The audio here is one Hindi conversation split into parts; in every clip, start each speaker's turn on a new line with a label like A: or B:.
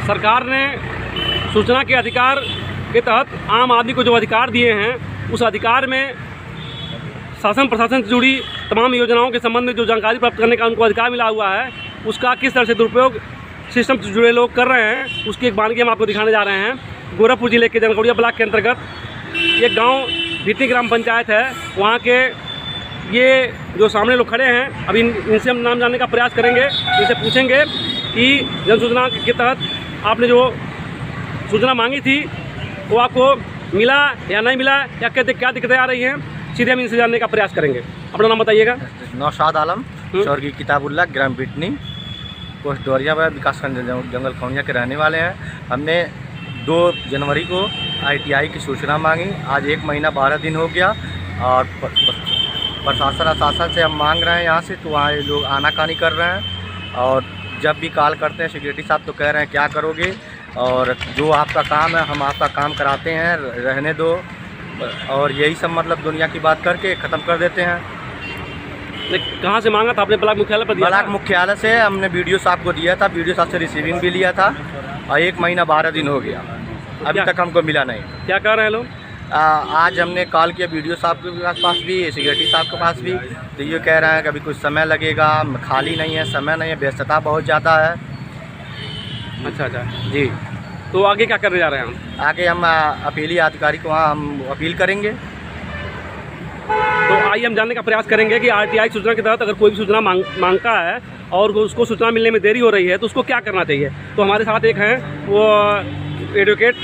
A: सरकार ने सूचना के अधिकार के तहत आम आदमी को जो अधिकार दिए हैं, उस अधिकार में शासन प्रशासन से जुड़ी तमाम योजनाओं के संबंध में जो जानकारी प्राप्त करने का उनको अधिकार मिला हुआ है, उसका किस तरह से दुरुपयोग सिस्टम से जुड़े लोग कर रहे हैं, उसकी एक बानगी हम आपको दिखाने जा रहे हैं। गोरखपुर जिले के जनकौड़िया ब्लॉक के अंतर्गत एक गांव भिटनी ग्राम पंचायत है। वहां के ये जो सामने लोग खड़े हैं, अभी इनसे हम नाम जानने का प्रयास करेंगे। इनसे पूछेंगे कि जन सूचना के तहत आपने जो सूचना मांगी थी वो आपको मिला या नहीं मिला, या क्या दिक्कतें आ रही हैं, सीधे हम इनसे जानने का प्रयास करेंगे। अपना नाम बताइएगा।
B: नौशाद आलम, स्वर्गीय किताबुल्लाह, ग्राम भिटनी, पोस्ट डोरिया में विकासखंड जंगल खौनिया के रहने वाले हैं। हमने 2 जनवरी को ITI की सूचना मांगी। आज 1 महीना 12 दिन हो गया और प्रशासन से हम मांग रहे हैं यहाँ से, तो वहाँ लोग आनाकानी कर रहे हैं। और जब भी कॉल करते हैं सिक्योरिटी साहब तो कह रहे हैं क्या करोगे, और जो आपका काम है हम आपका काम कराते हैं, रहने दो, और यही सब मतलब दुनिया की बात करके ख़त्म कर देते हैं।
A: कहाँ से मांगा था आपने? ब्लॉक मुख्यालय पर दिया?
B: ब्लॉक मुख्यालय से हमने BDO साहब को दिया था, BDO साहब से रिसीविंग भी लिया था, और 1 महीना 12 दिन हो गया, अभी तक हमको मिला नहीं।
A: क्या कह रहे हैं लोग?
B: आज हमने कॉल किया BDO साहब के पास भी, सिक्योरिटी साहब के पास भी, तो ये कह रहे हैं कि अभी कुछ समय लगेगा, खाली नहीं है, समय नहीं है, व्यस्तता बहुत ज़्यादा है।
A: अच्छा
B: जी।
A: तो आगे क्या करने जा रहे हैं हम?
B: आगे हम अपीली अधिकारी को वहाँ हम अपील करेंगे।
A: तो आइए हम जानने का प्रयास करेंगे कि RTI सूचना के तहत अगर कोई भी सूचना मांगता है और उसको सूचना मिलने में देरी हो रही है तो उसको क्या करना चाहिए। तो हमारे साथ एक हैं वो एडवोकेट,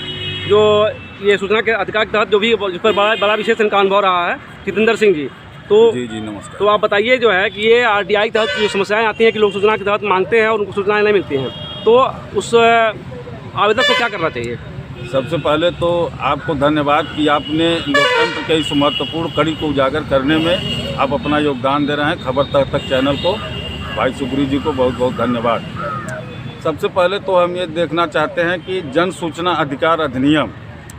A: जो ये सूचना के अधिकार के तहत जो भी जिस पर बड़ा विशेष इनका अनुभव रहा है, जितेंद्र सिंह जी। तो
C: जी नमस्कार।
A: तो आप बताइए जो है कि ये RTI के तहत जो समस्याएँ आती हैं कि लोग सूचना के तहत मांगते हैं और उनको सूचनाएँ नहीं मिलती हैं, तो उस आवेदक को क्या करना चाहिए?
C: सबसे पहले तो आपको धन्यवाद कि आपने लोकतंत्र के इस महत्वपूर्ण कड़ी को उजागर करने में आप अपना योगदान दे रहे हैं। खबर तक चैनल को, भाई सुग्री जी को बहुत बहुत धन्यवाद। सबसे पहले तो हम ये देखना चाहते हैं कि जन सूचना अधिकार अधिनियम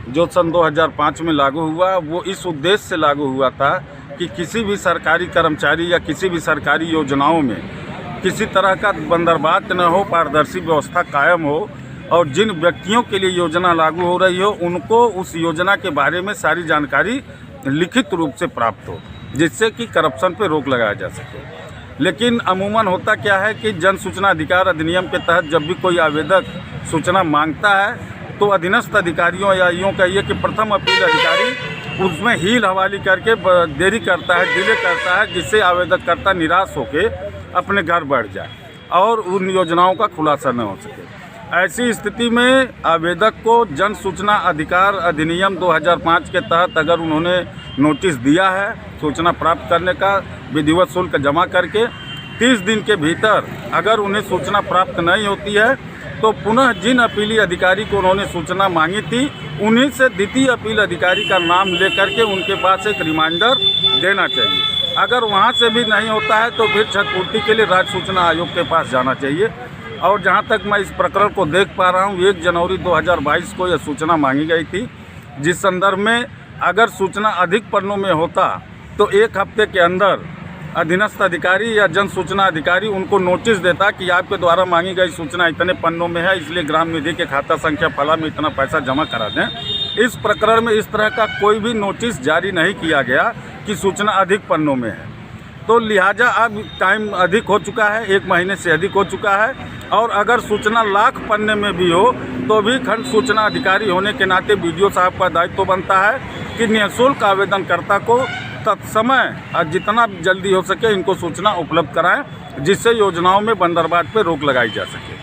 C: जो सन 2005 में लागू हुआ, वो इस उद्देश्य से लागू हुआ था कि किसी भी सरकारी कर्मचारी या किसी भी सरकारी योजनाओं में किसी तरह का बंदरबाट न हो, पारदर्शी व्यवस्था कायम हो, और जिन व्यक्तियों के लिए योजना लागू हो रही हो उनको उस योजना के बारे में सारी जानकारी लिखित रूप से प्राप्त हो, जिससे कि करप्शन पे रोक लगाया जा सके। लेकिन अमूमन होता क्या है कि जन सूचना अधिकार अधिनियम के तहत जब भी कोई आवेदक सूचना मांगता है तो अधीनस्थ अधिकारियों या यूँ कहिए कि प्रथम अपील अधिकारी उसमें हील हवाली करके देरी करता है, डिले करता है, जिससे आवेदक करता निराश होकर अपने घर बैठ जाए और उन योजनाओं का खुलासा न हो सके। ऐसी स्थिति में आवेदक को जन सूचना अधिकार अधिनियम 2005 के तहत अगर उन्होंने नोटिस दिया है सूचना प्राप्त करने का, विधिवत शुल्क जमा करके 30 दिन के भीतर अगर उन्हें सूचना प्राप्त नहीं होती है तो पुनः जिन अपीली अधिकारी को उन्होंने सूचना मांगी थी उन्हीं से द्वितीय अपील अधिकारी का नाम लेकर के उनके पास एक रिमाइंडर देना चाहिए। अगर वहाँ से भी नहीं होता है तो फिर क्षतिपूर्ति के लिए राज्य सूचना आयोग के पास जाना चाहिए। और जहाँ तक मैं इस प्रकरण को देख पा रहा हूँ, 1 जनवरी 2022 को यह सूचना मांगी गई थी, जिस संदर्भ में अगर सूचना अधिक पन्नों में होता तो 1 हफ्ते के अंदर अधीनस्थ अधिकारी या जन सूचना अधिकारी उनको नोटिस देता कि आपके द्वारा मांगी गई सूचना इतने पन्नों में है, इसलिए ग्राम निधि के खाता संख्या फला में इतना पैसा जमा करा दें। इस प्रकरण में इस तरह का कोई भी नोटिस जारी नहीं किया गया कि सूचना अधिक पन्नों में है। तो लिहाजा अब टाइम अधिक हो चुका है, 1 महीने से अधिक हो चुका है, और अगर सूचना लाख पन्ने में भी हो तो भी खंड सूचना अधिकारी होने के नाते BDO साहब का दायित्व बनता है कि निःशुल्क आवेदनकर्ता को तत्समय जितना जल्दी हो सके इनको सूचना उपलब्ध कराएं, जिससे योजनाओं में बंदरबाट पर रोक लगाई जा सके।